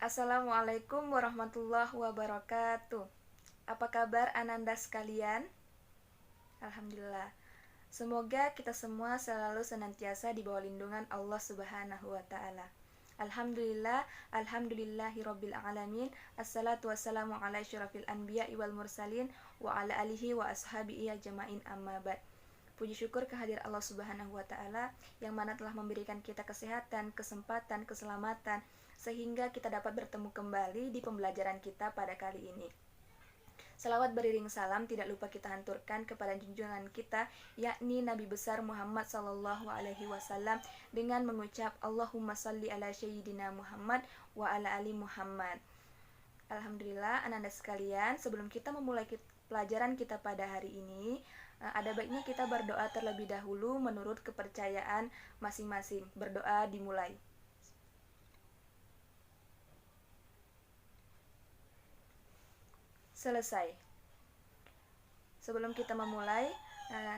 Assalamualaikum warahmatullahi wabarakatuh. Apa kabar Ananda sekalian? Alhamdulillah. Semoga kita semua selalu senantiasa di bawah lindungan Allah Subhanahu wa taala. Alhamdulillah, alhamdulillahirabbil alamin. Assalatu wassalamu ala asyrafil anbiya'i wal mursalin wa ala alihi wa ashabihi ajmain amma ba'd. Puji syukur kehadirat Allah Subhanahu wa taala yang mana telah memberikan kita kesehatan, kesempatan, keselamatan sehingga kita dapat bertemu kembali di pembelajaran kita pada kali ini. Salawat beriring salam tidak lupa kita hanturkan kepada junjungan kita, yakni Nabi besar Muhammad sallallahu alaihi wasallam dengan mengucap Allahumma salli ala sayyidina Muhammad wa ala ali Muhammad. Alhamdulillah, Ananda sekalian, sebelum kita memulai pelajaran kita pada hari ini, ada baiknya kita berdoa terlebih dahulu menurut kepercayaan masing-masing. Berdoa dimulai. Selesai. Sebelum kita memulai,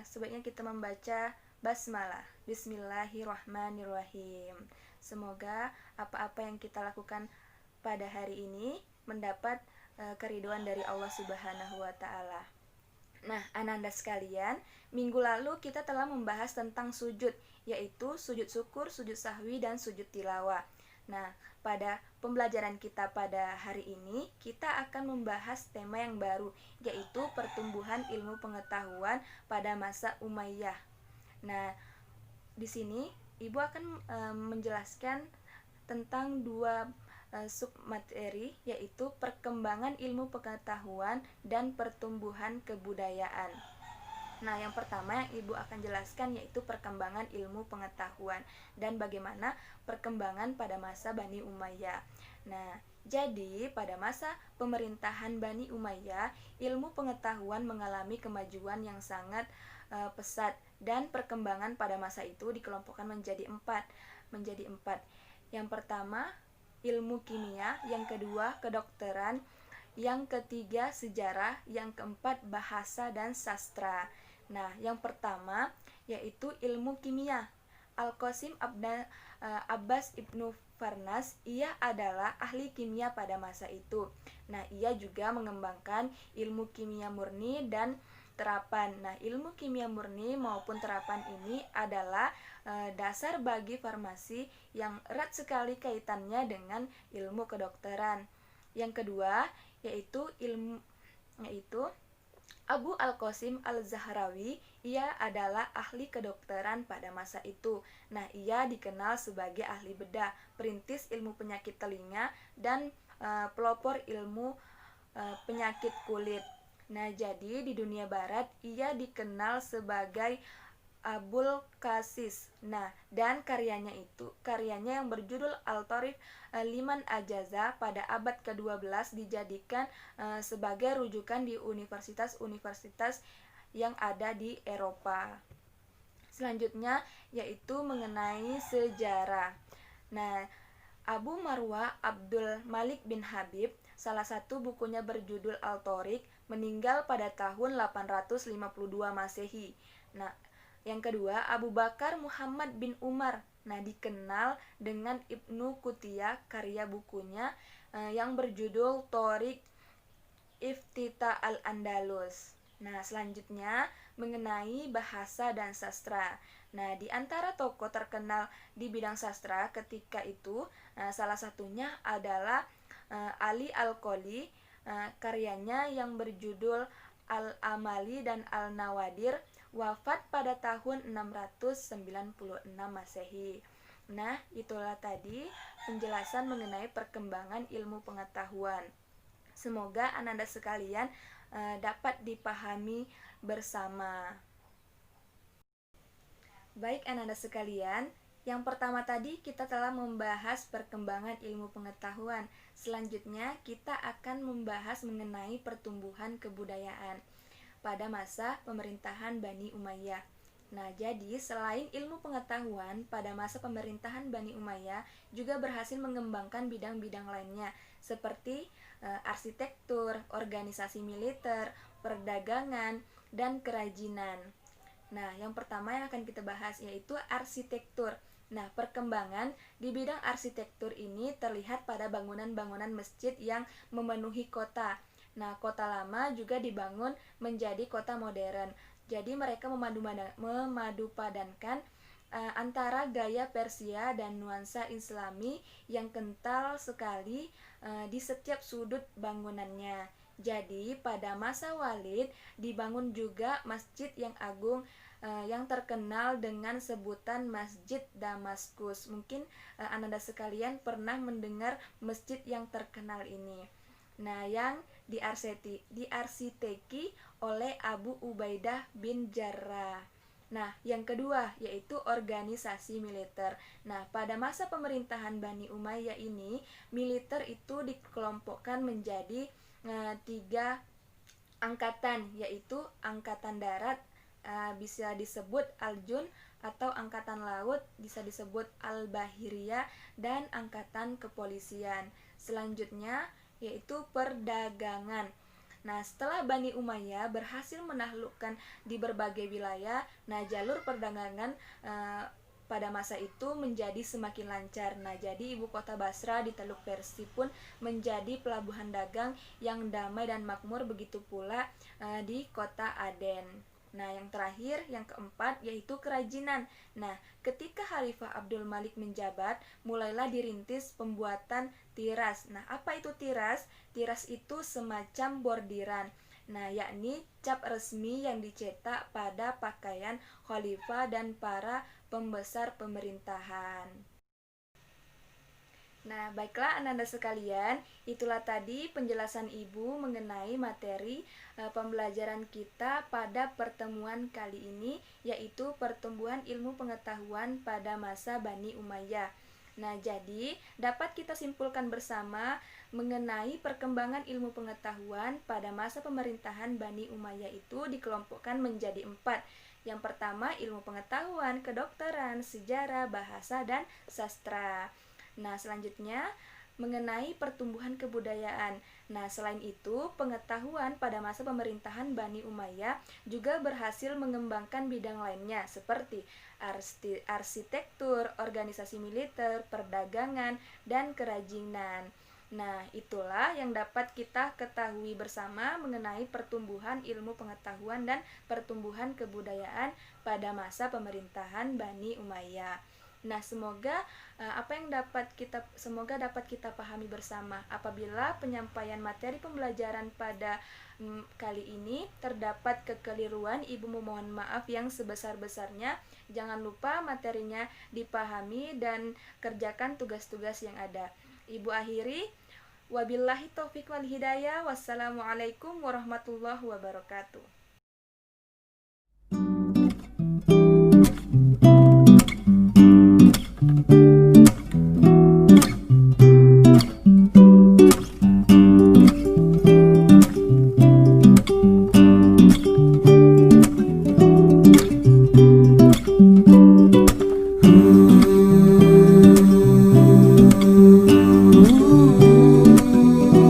sebaiknya kita membaca basmalah. Bismillahirrahmanirrahim. Semoga apa-apa yang kita lakukan pada hari ini mendapat keridhaan dari Allah Subhanahu wa taala. Nah, Ananda sekalian, minggu lalu kita telah membahas tentang sujud, yaitu sujud syukur, sujud sahwi, dan sujud tilawah. Nah, pada pembelajaran kita pada hari ini, kita akan membahas tema yang baru, yaitu pertumbuhan ilmu pengetahuan pada masa Umayyah. Nah, di sini Ibu akan menjelaskan tentang dua submateri, yaitu perkembangan ilmu pengetahuan dan pertumbuhan kebudayaan. Nah, yang pertama yang Ibu akan jelaskan yaitu perkembangan ilmu pengetahuan dan bagaimana perkembangan pada masa Bani Umayyah. Nah, jadi pada masa pemerintahan Bani Umayyah, ilmu pengetahuan mengalami kemajuan yang sangat pesat dan perkembangan pada masa itu dikelompokkan menjadi empat. Yang pertama, ilmu kimia, yang kedua, kedokteran, yang ketiga, sejarah, yang keempat, bahasa dan sastra. Nah, yang pertama yaitu ilmu kimia. Al-Qasim Abbas Ibnu Farnas, ia adalah ahli kimia pada masa itu. Nah, ia juga mengembangkan ilmu kimia murni dan terapan. Nah, ilmu kimia murni maupun terapan ini adalah dasar bagi farmasi yang erat sekali kaitannya dengan ilmu kedokteran. Yang kedua yaitu Abu Al-Qasim Al-Zahrawi, ia adalah ahli kedokteran pada masa itu. Nah, ia dikenal sebagai ahli bedah, perintis ilmu penyakit telinga, dan pelopor ilmu penyakit kulit. Nah, jadi di dunia barat ia dikenal sebagai Abul Qasis. Nah, dan karyanya yang berjudul Al-Tarikh Liman Ajaza pada abad ke-12 dijadikan sebagai rujukan di universitas-universitas yang ada di Eropa. Selanjutnya yaitu mengenai sejarah. Nah, Abu Marwah Abdul Malik bin Habib, salah satu bukunya berjudul Al-Tarikh, meninggal pada tahun 852 Masehi. Nah, yang kedua, Abu Bakar Muhammad bin Umar. Nah, dikenal dengan Ibnu Qutiyah, karya bukunya yang berjudul Tarikh Iftita al-Andalus. Nah, selanjutnya mengenai bahasa dan sastra. Nah, di antara tokoh terkenal di bidang sastra ketika itu, salah satunya adalah Ali Al-Qoli. Karyanya yang berjudul Al-Amali dan Al-Nawadir, wafat pada tahun 696 Masehi. Nah, itulah tadi penjelasan mengenai perkembangan ilmu pengetahuan. Semoga Ananda sekalian dapat dipahami bersama. Baik Ananda sekalian, yang pertama tadi kita telah membahas perkembangan ilmu pengetahuan. Selanjutnya kita akan membahas mengenai pertumbuhan kebudayaan pada masa pemerintahan Bani Umayyah. Nah, jadi selain ilmu pengetahuan, pada masa pemerintahan Bani Umayyah juga berhasil mengembangkan bidang-bidang lainnya seperti arsitektur, organisasi militer, perdagangan, dan kerajinan. Nah, yang pertama yang akan kita bahas yaitu arsitektur. Nah, perkembangan di bidang arsitektur ini terlihat pada bangunan-bangunan masjid yang memenuhi kota. Nah, kota lama juga dibangun menjadi kota modern. Jadi mereka memadupadankan antara gaya Persia dan nuansa Islami yang kental sekali di setiap sudut bangunannya. Jadi, pada masa Walid dibangun juga masjid yang agung yang terkenal dengan sebutan Masjid Damaskus. Mungkin Ananda sekalian pernah mendengar masjid yang terkenal ini. Nah, yang diarsiteki oleh Abu Ubaidah bin Jarrah. Nah, yang kedua yaitu organisasi militer. Nah, pada masa pemerintahan Bani Umayyah ini, militer itu dikelompokkan menjadi tiga angkatan, yaitu angkatan darat, bisa disebut Al-Jun, atau angkatan laut bisa disebut Al-Bahiriyah, dan angkatan kepolisian. Selanjutnya yaitu perdagangan. Nah, setelah Bani Umayyah berhasil menaklukkan di berbagai wilayah, nah jalur perdagangan pada masa itu menjadi semakin lancar. Nah, jadi ibu kota Basra di Teluk Persi pun menjadi pelabuhan dagang yang damai dan makmur, begitu pula di kota Aden. Nah, yang terakhir, yang keempat, yaitu kerajinan. Nah, ketika Khalifah Abdul Malik menjabat, mulailah dirintis pembuatan tiras. Nah, apa itu tiras? Tiras itu semacam bordiran. Nah, yakni cap resmi yang dicetak pada pakaian khalifah dan para pembesar pemerintahan. Nah, baiklah Ananda sekalian, itulah tadi penjelasan Ibu mengenai materi pembelajaran kita pada pertemuan kali ini, yaitu pertumbuhan ilmu pengetahuan pada masa Bani Umayyah. Nah, jadi dapat kita simpulkan bersama mengenai perkembangan ilmu pengetahuan pada masa pemerintahan Bani Umayyah itu dikelompokkan menjadi 4. Yang pertama, ilmu pengetahuan, kedokteran, sejarah, bahasa, dan sastra. Nah, selanjutnya mengenai pertumbuhan kebudayaan. Nah, selain itu, pengetahuan pada masa pemerintahan Bani Umayyah juga berhasil mengembangkan bidang lainnya seperti arsitektur, organisasi militer, perdagangan, dan kerajinan. Nah, itulah yang dapat kita ketahui bersama mengenai pertumbuhan ilmu pengetahuan dan pertumbuhan kebudayaan pada masa pemerintahan Bani Umayyah. Nah, semoga dapat kita pahami bersama. Apabila penyampaian materi pembelajaran pada kali ini terdapat kekeliruan, Ibu memohon maaf yang sebesar-besarnya. Jangan lupa materinya dipahami dan kerjakan tugas-tugas yang ada. Ibu akhiri, wabillahi taufiq wal hidayah. Wassalamualaikum warahmatullahi wabarakatuh.